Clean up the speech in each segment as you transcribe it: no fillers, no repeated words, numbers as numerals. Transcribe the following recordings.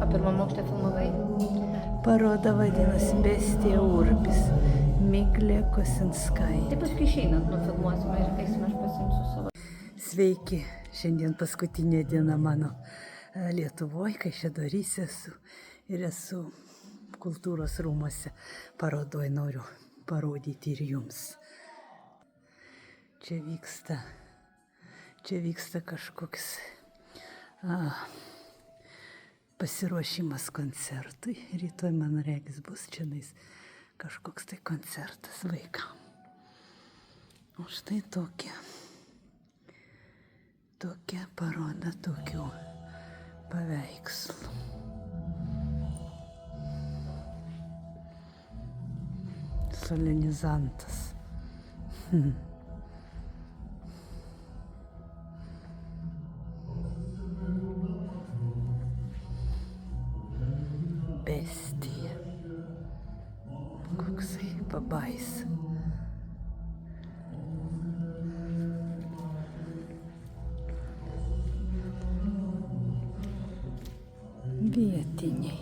O pirmam aukšte filmavai? Paroda vadinasi Bestija Urbis. Miglė Kosinskaitė. Tai paskui išeinant nufilmuosime ir eisime, aš pasiimsiu savo. Sveiki, šiandien paskutinė diena mano Lietuvoje, Kaišiadoryse esu ir esu kultūros rūmuose parodoj, noriu parodyti ir jums. Čia vyksta kažkoks pasiruošimas koncertui. Rytoj, man regis, bus čionais kažkoks tai koncertas vaikam. O štai tokia paroda tokių paveikslų. Solenizantas. Bestija. Koksai pabaisa. Vietiniai.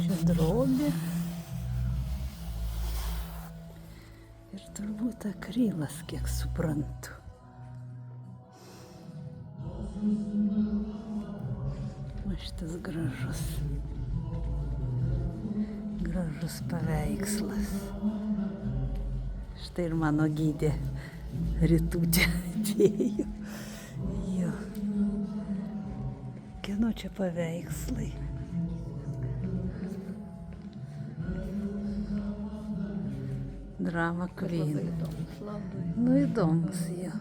Čia drobė. Ir turbūt akrilas, kiek suprantu. O šitas gražus paveikslas. Štai ir mano gydė Rytutė atėjo. Jo. Kieno čia paveikslai? Drama Queen. Nu, įdomus jo.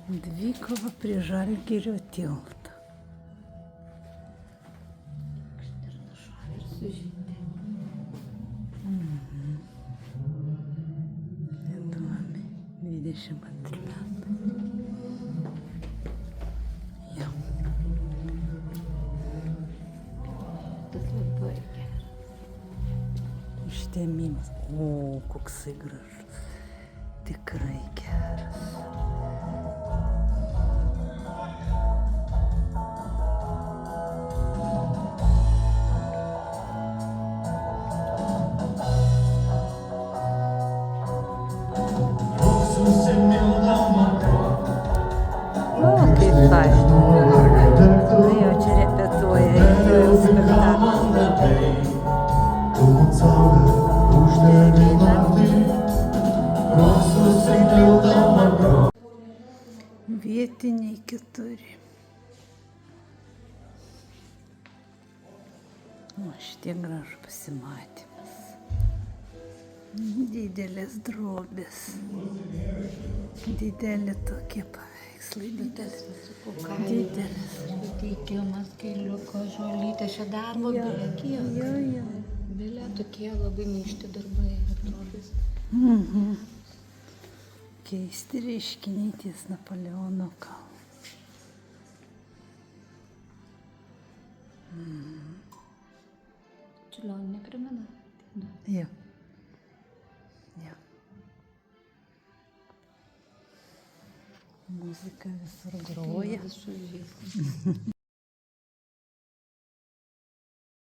Dvikova prie Žalgirio tilto. Įdomi, 22 metai. Jo. Tas labai geras. Užtemimas. O, koksai gražus. Tikrai geras. Kaip faina. Nu jau čia repetuoja rytojaus spektaklį. Vietiniai keturi. O šitie gražu pasimatymas. Didelės drobės. Dideli tokie paveikslai. Didelis. Teikiamas kailiuko žolytė, šio darbo beje kiek. Jo. Belia tokie labai minkšti darbai atrodys. Keisti reiškiniai ties Napoleono kalno. Čiurlionį neprimena? Jo. Muzika visur groja. Visur žįs.